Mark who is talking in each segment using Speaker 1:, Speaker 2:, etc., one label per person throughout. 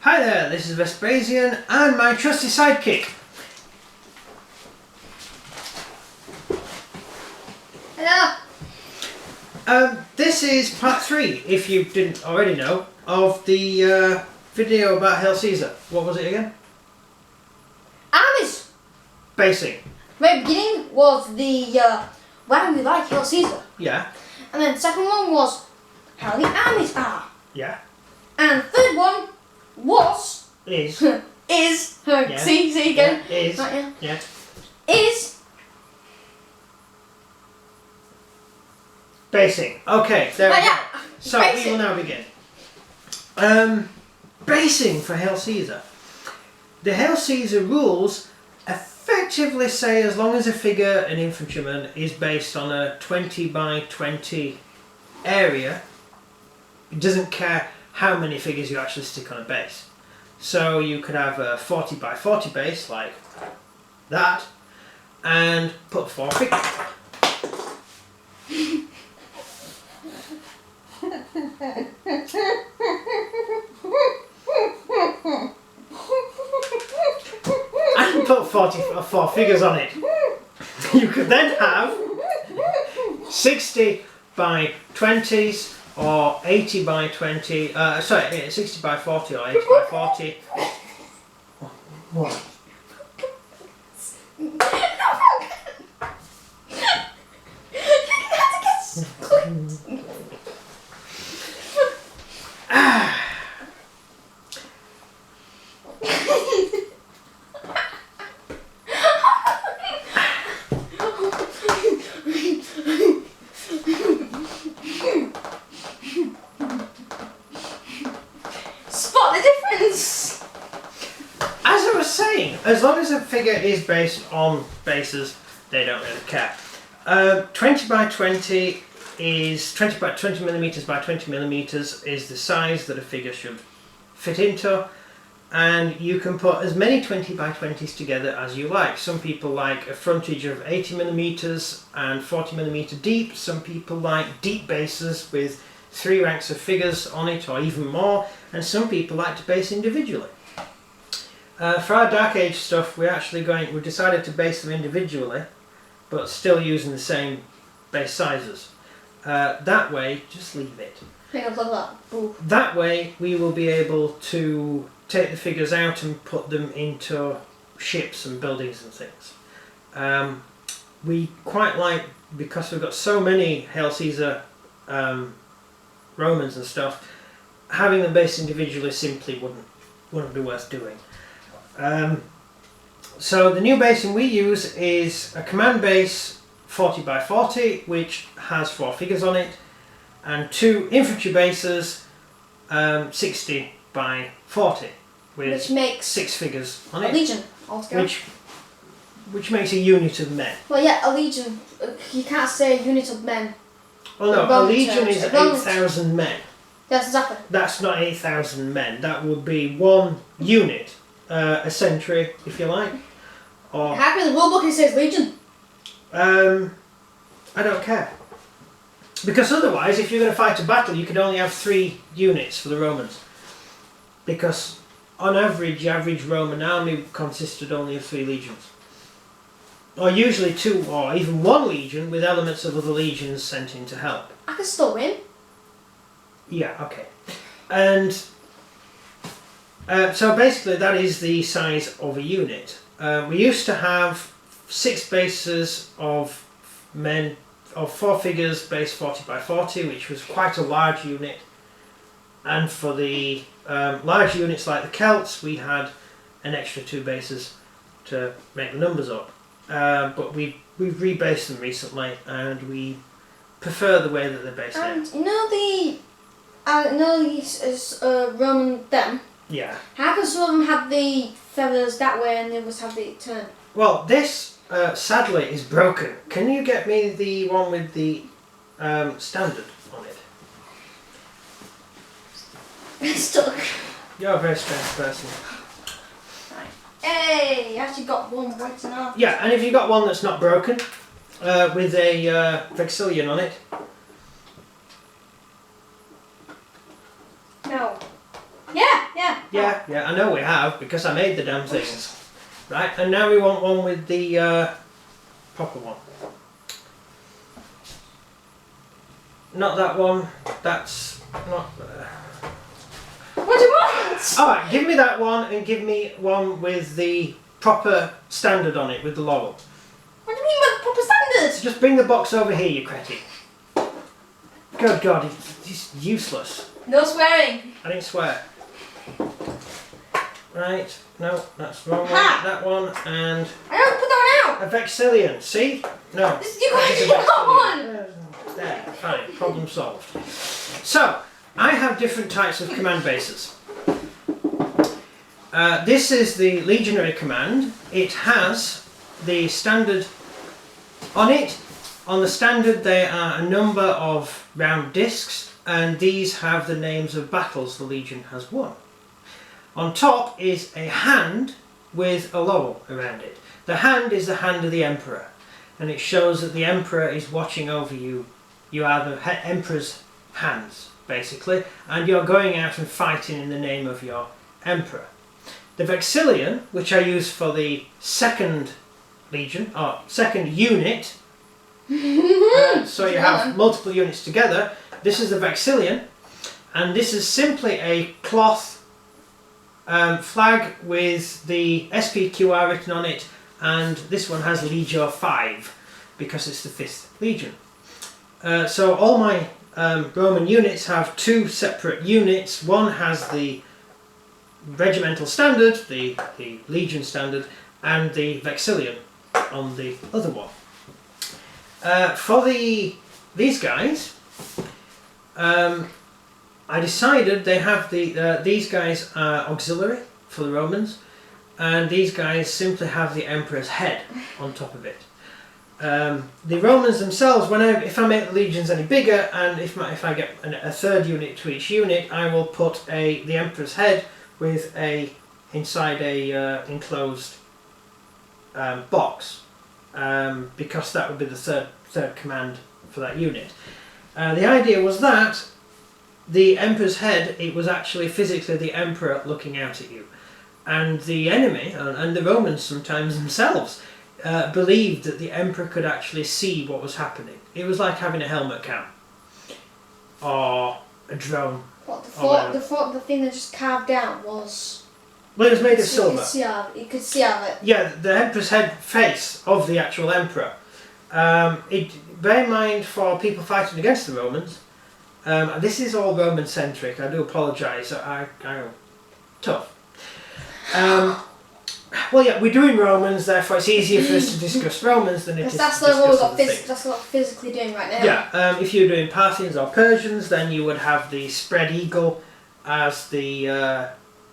Speaker 1: Hi there, this is Vespasian and my trusty sidekick.
Speaker 2: Hello.
Speaker 1: This is part 3, if you didn't already know, of the video about Hail Caesar. What was it again?
Speaker 2: Armies.
Speaker 1: Basing.
Speaker 2: Very beginning was the why we like Hail Caesar.
Speaker 1: Yeah.
Speaker 2: And then second one was how the armies are.
Speaker 1: Yeah.
Speaker 2: And third one was
Speaker 1: Is.
Speaker 2: is
Speaker 1: Yeah.
Speaker 2: see again.
Speaker 1: Yeah. Is.
Speaker 2: Right, yeah.
Speaker 1: Yeah.
Speaker 2: Is
Speaker 1: Basing. Okay, there we go.
Speaker 2: yeah.
Speaker 1: So
Speaker 2: Basing.
Speaker 1: we will now begin. Basing for Hail Caesar. The Hail Caesar rules effectively say as long as a figure, an infantryman, is based on a 20 by 20 area, it doesn't care how many figures you actually stick on a base. So you could have a 40 by 40 base like that and put 4 figures. And put 4 figures on it. You could then have 60 by 20s or 80 by 20, 60 by 40 or 80 by 40. What?
Speaker 2: Spot the difference.
Speaker 1: As I was saying, as long as a figure is based on bases, they don't really care. 20 by 20 is 20 millimeters by 20 millimeters is the size that a figure should fit into, and you can put as many 20 by 20s together as you like. Some people like a frontage of 80 millimeters and 40 millimeter deep. Some people like deep bases with 3 ranks of figures on it or even more, and some people like to base individually. For our Dark Age stuff, we decided to base them individually, but still using the same base sizes. That way, just leave it. That way, we will be able to take the figures out and put them into ships and buildings and things. We quite like, because we've got so many Hail Caesar Romans and stuff, having them based individually simply wouldn't be worth doing. So the new basing we use is a command base 40 by 40, which has 4 figures on it, and 2 infantry bases 60 by 40 with
Speaker 2: Which makes
Speaker 1: 6 figures on
Speaker 2: a
Speaker 1: it.
Speaker 2: legion altogether.
Speaker 1: Which makes a unit of men.
Speaker 2: Well, yeah, a legion. You can't say a unit of men.
Speaker 1: Well, no, a
Speaker 2: Roman
Speaker 1: legion
Speaker 2: terms.
Speaker 1: is
Speaker 2: Roman-
Speaker 1: 8,000 men.
Speaker 2: Yes, exactly.
Speaker 1: That's not 8,000 men. That would be 1 unit, a century, if you like. Or
Speaker 2: How come the rulebook it says legion?
Speaker 1: I don't care. Because otherwise, if you're going to fight a battle, you could only have 3 units for the Romans. Because on average, the average Roman army consisted only of 3 legions. Or usually 2 or even 1 legion with elements of other legions sent in to help.
Speaker 2: I can still win.
Speaker 1: Yeah, okay. And so basically that is the size of a unit. We used to have 6 bases of men, of 4 figures based 40 by 40, which was quite a large unit. And for the large units like the Celts, we had an extra 2 bases to make the numbers up. But we've rebased them recently, and we prefer the way that they're based now.
Speaker 2: And you know these Roman them.
Speaker 1: Yeah.
Speaker 2: How can some of them have the feathers that way and the others have the turn?
Speaker 1: Well, this sadly is broken. Can you get me the one with the standard on it?
Speaker 2: It's stuck.
Speaker 1: You're a very strange person.
Speaker 2: Right. Hey, you actually got one right enough.
Speaker 1: Yeah, and if you've got one that's not broken, with a vexillion on it.
Speaker 2: No. Yeah, Yeah.
Speaker 1: Yeah, I know we have, because I made the damn things. Right, and now we want one with the proper one. Not that one, that's not...
Speaker 2: What do you want?
Speaker 1: Alright, give me that one and give me one with the proper standard on it, with the laurel.
Speaker 2: What do you mean by proper standard?
Speaker 1: Just bring the box over here, you cretin. Good God, he's useless.
Speaker 2: No swearing.
Speaker 1: I didn't swear. Right, no, that's the wrong one.
Speaker 2: Ha!
Speaker 1: That one, and
Speaker 2: I don't put that one out.
Speaker 1: a Vexillion, see? No.
Speaker 2: You got one.
Speaker 1: There, fine, problem solved. So, I have different types of command bases. This is the Legionary command. It has the standard on it. On the standard there are a number of round discs, and these have the names of battles the Legion has won. On top is a hand with a laurel around it. The hand is the hand of the Emperor, and it shows that the Emperor is watching over you. You are the Emperor's hands, basically, and you're going out and fighting in the name of your Emperor. The Vexillion, which I use for the second Legion, or second unit, so you have multiple units together. This is the Vexillion, and this is simply a cloth flag with the SPQR written on it, and this one has Legio 5 because it's the 5th Legion. So all my Roman units have two separate units. One has the regimental standard, the Legion standard, and the Vexillion on the other one. For these guys, I decided they have these guys are auxiliary for the Romans, and these guys simply have the Emperor's head on top of it. The Romans themselves, if I make the legions any bigger, and if I get a third unit to each unit, I will put the Emperor's head with inside a enclosed box, because that would be the third command for that unit. The idea was that the Emperor's head, it was actually physically the Emperor looking out at you, and the enemy and the Romans sometimes themselves believed that the Emperor could actually see what was happening. It was like having a helmet cam or a drone.
Speaker 2: What, the thing that just carved out was...
Speaker 1: Well, it was made of silver.
Speaker 2: You could see out of it.
Speaker 1: Yeah, the Emperor's head face of the actual Emperor. Bear in mind, for people fighting against the Romans, this is all Roman centric. I do apologise. I'm tough. Well, yeah, we're doing Romans, therefore it's easier for us to discuss Romans than it is to discuss other things.
Speaker 2: That's what we're physically doing right now.
Speaker 1: Yeah, if you're doing Parthians or Persians, then you would have the spread eagle as the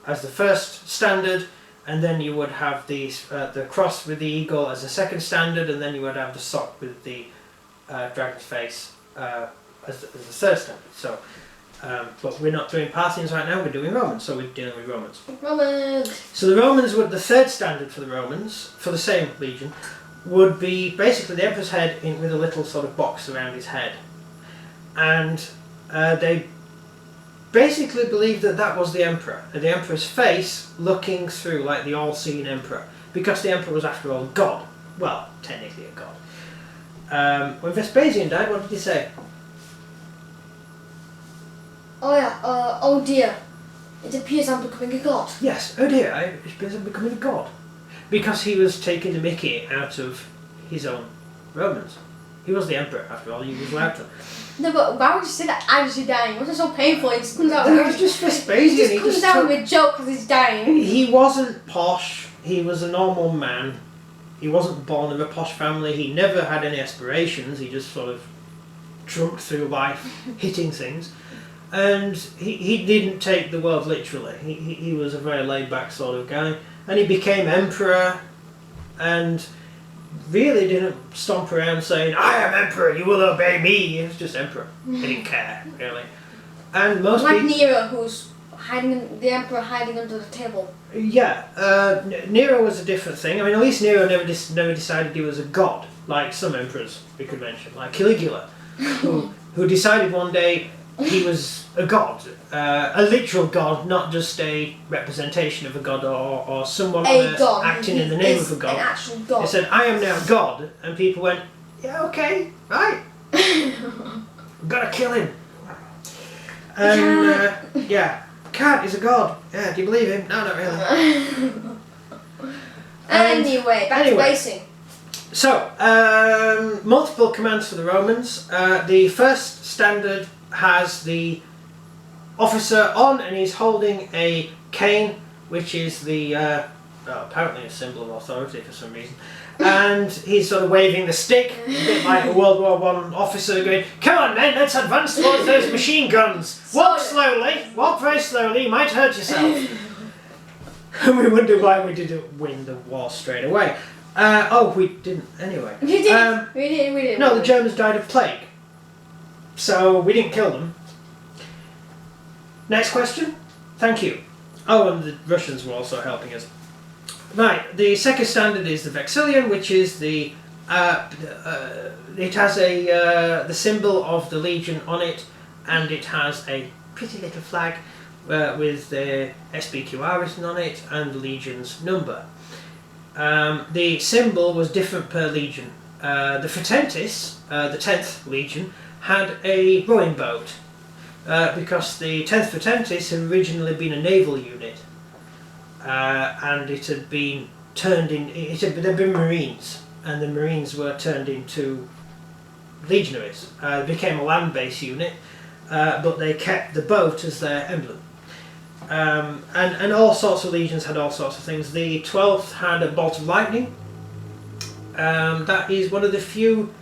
Speaker 1: first standard, and then you would have the cross with the eagle as the second standard, and then you would have the sock with the dragon's face as the third standard. So, but we're not doing Parthians right now, we're doing Romans, so we're dealing with Romans. So the Romans the third standard for the Romans, for the same legion, would be basically the Emperor's head with a little sort of box around his head. And they basically believed that was the Emperor, the Emperor's face looking through like the all-seeing Emperor, because the Emperor was after all God. Well, technically a god. When Vespasian died, what did he say?
Speaker 2: Oh yeah, oh dear, it appears I'm becoming a god.
Speaker 1: Yes, oh dear, it appears I'm becoming a god. Because he was taking the mickey out of his own Romans. He was the Emperor, after all, he was allowed to.
Speaker 2: No, but why would you say that as you're dying? What's so painful? It just comes out
Speaker 1: That was just Vespasian.
Speaker 2: He just comes out with a joke because he's dying.
Speaker 1: He wasn't posh, he was a normal man. He wasn't born of a posh family, he never had any aspirations, he just sort of trunked through life, hitting things. And he didn't take the world literally. He was a very laid-back sort of guy. And he became emperor and really didn't stomp around saying, I am emperor, you will obey me. He was just emperor. He didn't care, really. And most
Speaker 2: like
Speaker 1: people...
Speaker 2: Nero, who's the emperor hiding under the table.
Speaker 1: Yeah, Nero was a different thing. I mean, at least Nero never decided he was a god, like some emperors we could mention, like Caligula, who decided one day, he was a god, a literal god, not just a representation of a god or someone acting in the name of a god.
Speaker 2: An actual god.
Speaker 1: He said, "I am now God," and people went, "Yeah, okay, right, gotta kill him." And yeah, cat is a god. Yeah, do you believe him? No, not really.
Speaker 2: Anyway, back to basing.
Speaker 1: So, multiple commands for the Romans. The first standard has the officer on, and he's holding a cane, which is the apparently a symbol of authority for some reason. And he's sort of waving the stick, a bit like a World War I officer going, "Come on men, let's advance towards those machine guns. Walk slowly, walk very slowly, you might hurt yourself." And we wonder why we didn't win the war straight away. We didn't anyway.
Speaker 2: We didn't.
Speaker 1: No, the Germans died of plague. So we didn't kill them. Next question. Thank you. Oh, and the Russians were also helping us. Right, the second standard is the Vexillion, which is the it has the symbol of the Legion on it, and it has a pretty little flag with the SBQR written on it and the Legion's number. The symbol was different per Legion. The Fretentis, the 10th Legion, had a rowing boat because the 10th Fretentis had originally been a naval unit. And it had been turned in. There'd been Marines, and the Marines were turned into Legionaries. It became a land-based unit, but they kept the boat as their emblem. And all sorts of legions had all sorts of things. The 12th had a bolt of lightning. That is one of the few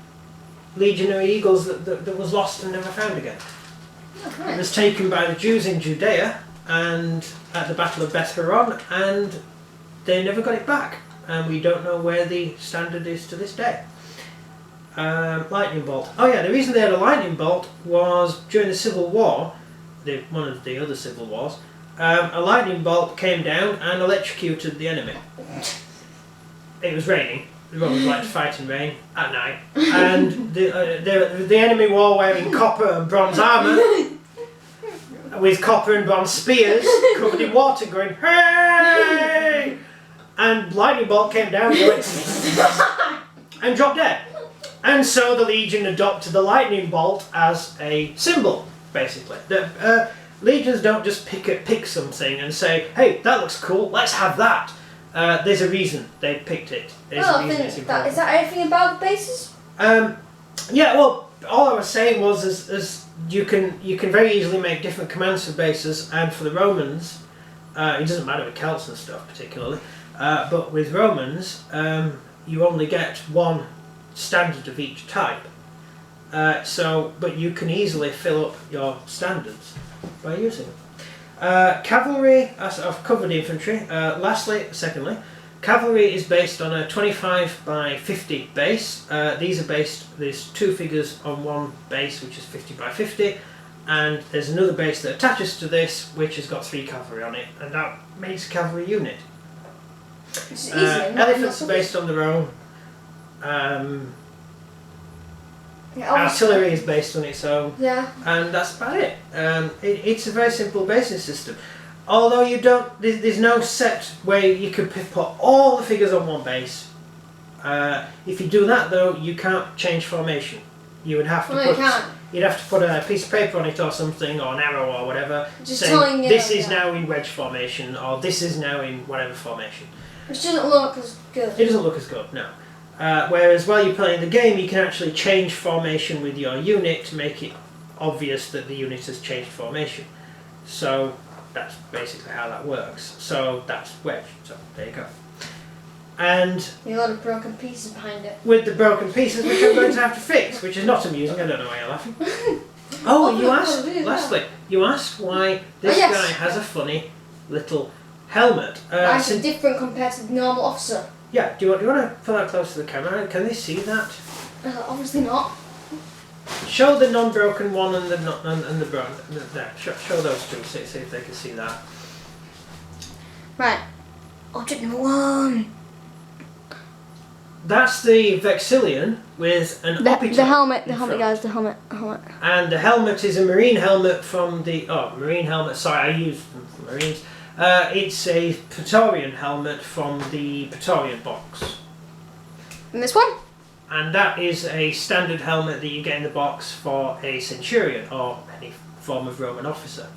Speaker 1: legionary eagles that was lost and never found again.
Speaker 2: Okay.
Speaker 1: It was taken by the Jews in Judea and at the Battle of Beth Horon, and they never got it back, and we don't know where the standard is to this day. Lightning bolt. Oh yeah, the reason they had a lightning bolt was during the Civil War, one of the other civil wars, a lightning bolt came down and electrocuted the enemy. It was raining. The Romans like to fight in rain at night, and the enemy were all wearing copper and bronze armour, with copper and bronze spears covered in water, going "Hey!" And lightning bolt came down and dropped dead. And so the Legion adopted the lightning bolt as a symbol, basically. The legions don't just pick something and say, "Hey, that looks cool, let's have that." There's a reason they picked it. There's a reason it's important.
Speaker 2: Is that everything about the bases?
Speaker 1: Yeah, well, all I was saying was as you can very easily make different commands for bases, and for the Romans, it doesn't matter with Celts and stuff particularly, but with Romans, you only get one standard of each type. But you can easily fill up your standards by using them. Cavalry, I've covered infantry. Secondly, cavalry is based on a 25 by 50 base. There's two figures on one base, which is 50 by 50, and there's another base that attaches to this, which has got 3 cavalry on it, and that makes a cavalry unit.
Speaker 2: It's
Speaker 1: Elephants are based on their own. Artillery is based on its own, and that's about it. It's a very simple basing system. Although there's no set way you could put all the figures on one base. If you do that though, you can't change formation. You would have to you'd have to put a piece of paper on it or something, or an arrow or whatever, saying this is now in wedge formation, or this is now in whatever formation.
Speaker 2: Which doesn't look as good.
Speaker 1: It doesn't look as good, no. Whereas while you're playing the game, you can actually change formation with your unit to make it obvious that the unit has changed formation. So that's basically how that works. So that's wedge. So there you go. And
Speaker 2: a lot of broken pieces behind it.
Speaker 1: With the broken pieces, which I'm going to have to fix, which is not amusing. I don't know why you're laughing. You asked why this guy has a funny little helmet.
Speaker 2: Why is it different compared to the normal officer?
Speaker 1: Yeah, do you want to pull that close to the camera? Can they see that?
Speaker 2: Obviously not.
Speaker 1: Show the non-broken one and the broken. There, show those two. See if they can see that.
Speaker 2: Right. Object number 1.
Speaker 1: That's the Vexillion, with an
Speaker 2: The
Speaker 1: opito
Speaker 2: helmet,
Speaker 1: in front.
Speaker 2: guys, the helmet.
Speaker 1: And the helmet is a marine helmet from the marine helmet. Sorry, I used them for Marines. It's a Praetorian helmet from the Praetorian box.
Speaker 2: And this one?
Speaker 1: And that is a standard helmet that you get in the box for a centurion or any form of Roman officer.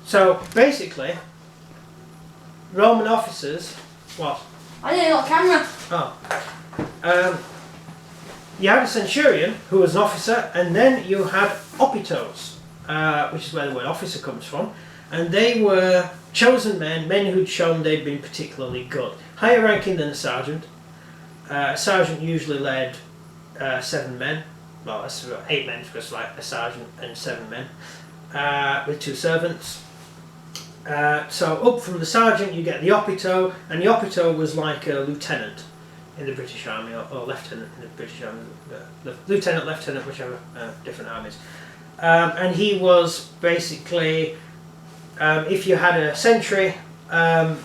Speaker 1: So basically, Roman officers, what?
Speaker 2: I didn't know camera.
Speaker 1: Oh. You had a centurion who was an officer, and then you had opitos, which is where the word officer comes from. And they were chosen men who'd shown they'd been particularly good. Higher ranking than a sergeant. A sergeant usually led 7 men. Well, that's 8 men because like a sergeant and 7 men. With 2 servants. So up from the sergeant you get the opito, and the opito was like a lieutenant in the British Army, or lieutenant in the British Army. The lieutenant, whichever, different armies. And he was basically... if you had a sentry, 100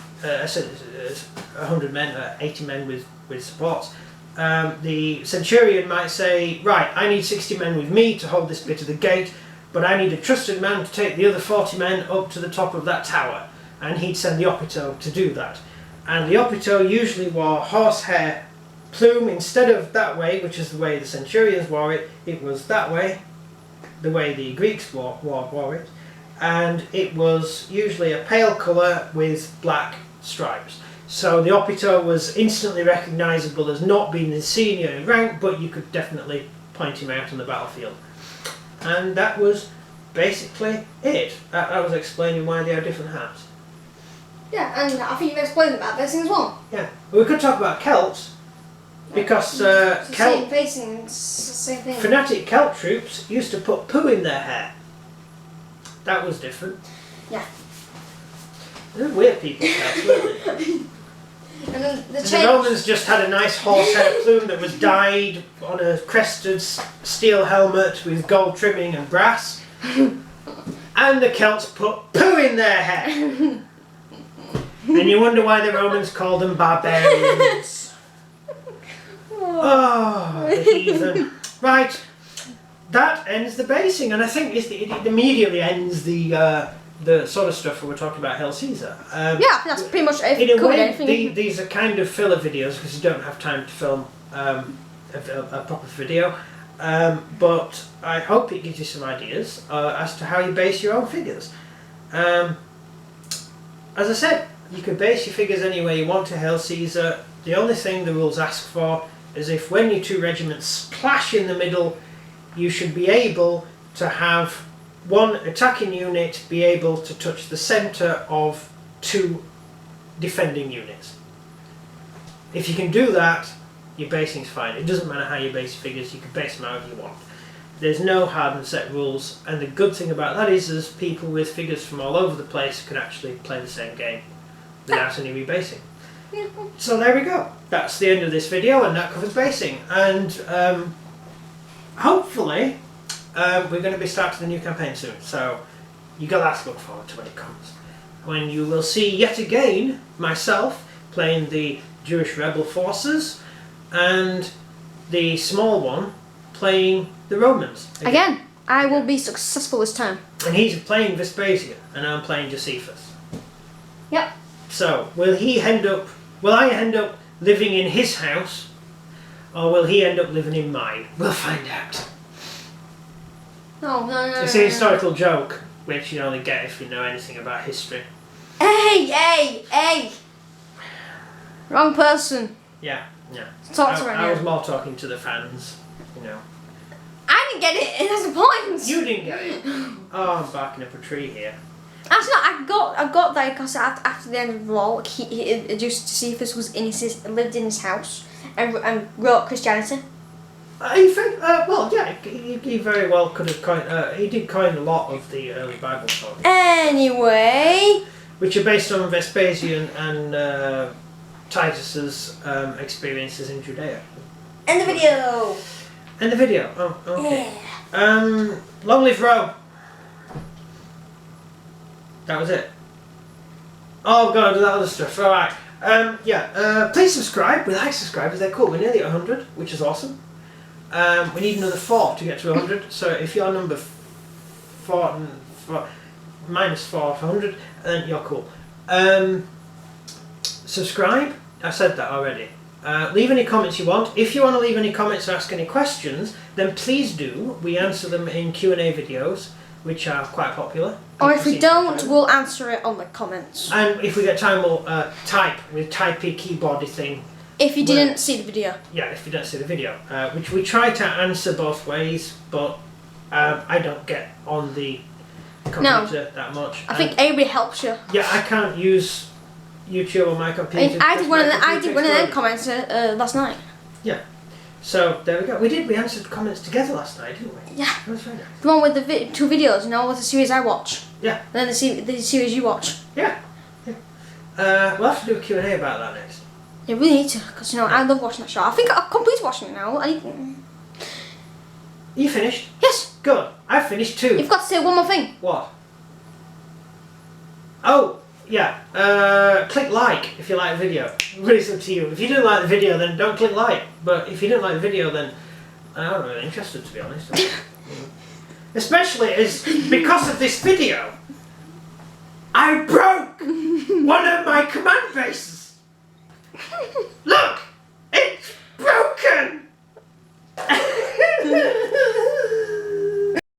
Speaker 1: men, 80 men with supports, the centurion might say, right, I need 60 men with me to hold this bit of the gate, but I need a trusted man to take the other 40 men up to the top of that tower. And he'd send the opito to do that. And the opito usually wore horsehair plume instead of that way, which is the way the centurions wore it. It was that way, the way the Greeks wore it. And it was usually a pale colour with black stripes. So the opito was instantly recognisable as not being the senior in rank, but you could definitely point him out on the battlefield. And that was basically it. That was explaining why they have different hats.
Speaker 2: Yeah, and I think you've explained about this as well.
Speaker 1: Yeah, we could talk about Celts, because
Speaker 2: it's the same facing, it's the same thing.
Speaker 1: fanatic Celt troops used to put poo in their hair. That was different.
Speaker 2: Yeah.
Speaker 1: They're weird people, Celts, weren't they?
Speaker 2: And then the
Speaker 1: The Romans just had a nice horsehair plume that was dyed on a crested steel helmet with gold trimming and brass. And the Celts put poo in their hair. And you wonder why the Romans called them barbarians. Oh, the heathen. Right, that ends the basing, and I think it immediately ends the sort of stuff we were talking about Hail Caesar.
Speaker 2: yeah, that's pretty much it.
Speaker 1: In a
Speaker 2: Covered
Speaker 1: way,
Speaker 2: anything.
Speaker 1: these are kind of filler videos because you don't have time to film a proper video. But I hope it gives you some ideas as to how you base your own figures. As I said, you can base your figures any way you want to Hail Caesar. The only thing the rules ask for is if when your 2 regiments clash in the middle, you should be able to have one attacking unit be able to touch the centre of 2 defending units. If you can do that, your basing's fine. It doesn't matter how you base your figures, you can base them however you want. There's no hard and set rules, and the good thing about that is there's people with figures from all over the place who can actually play the same game without any rebasing.
Speaker 2: Yeah.
Speaker 1: So there we go. That's the end of this video, and that covers basing. And hopefully we're going to be starting a new campaign soon, so you got that to look forward to when it comes. When you will see yet again myself playing the Jewish rebel forces and the small one playing the Romans.
Speaker 2: Again, I will be successful this time.
Speaker 1: And he's playing Vespasian and I'm playing Josephus.
Speaker 2: Yep.
Speaker 1: So will I end up living in his house, or will he end up living in mine? We'll find out.
Speaker 2: No.
Speaker 1: It's a historical joke, which you only get if you know anything about history.
Speaker 2: Hey! Wrong person.
Speaker 1: Yeah.
Speaker 2: Talk to her
Speaker 1: I was
Speaker 2: now.
Speaker 1: more talking to the fans, you know.
Speaker 2: I didn't get it, and that's the point.
Speaker 1: You didn't get it. Oh, I'm barking up a tree here.
Speaker 2: Actually, no, I got that because after the end of the war, Josephus lived in his house and wrote Christianity.
Speaker 1: You think? Well, yeah, he very well could have coined. He did coin a lot of the early Bible stories,
Speaker 2: Anyway,
Speaker 1: which are based on Vespasian and Titus's experiences in Judea.
Speaker 2: end the video.
Speaker 1: And the video. Oh, okay.
Speaker 2: Yeah.
Speaker 1: Long live Rome. That was it. Oh, I've got to do that other stuff. Alright. Please subscribe. We like subscribers. They're cool. We're nearly at 100, which is awesome. We need another 4 to get to 100. So if you're number 4 minus 4 for 100, then you're cool. Subscribe. I said that already. Leave any comments you want. If you want to leave any comments or ask any questions, then please do. We answer them in Q&A videos, which are quite popular.
Speaker 2: Or if we don't, we'll answer it on the comments.
Speaker 1: And if we get time, we'll type with typey keyboardy thing.
Speaker 2: If you didn't see the video.
Speaker 1: Yeah, if you didn't see the video. Which we try to answer both ways, but I don't get on the computer that much.
Speaker 2: I think everybody helps you.
Speaker 1: Yeah, I can't use YouTube on my computer.
Speaker 2: I did one of them comments last night.
Speaker 1: Yeah. So there we go. We answered comments together last night, didn't we?
Speaker 2: Yeah.
Speaker 1: That was very nice.
Speaker 2: The one with the 2 videos, you know, with the series I watch.
Speaker 1: Yeah.
Speaker 2: And then the series you watch.
Speaker 1: Yeah. We'll have to do a Q&A about that next.
Speaker 2: Yeah, we need to, because you know I love watching that show. I think I've completed watching it now.
Speaker 1: You finished?
Speaker 2: Yes.
Speaker 1: Good. I've finished too.
Speaker 2: You've got to say one more thing.
Speaker 1: What? Oh, yeah. Click like if you like the video. Really, it's up to you. If you didn't like the video, then don't click like. But if you didn't like the video, then I'm not really interested, to be honest. Especially as because of this video, I broke one of my command bases. Look!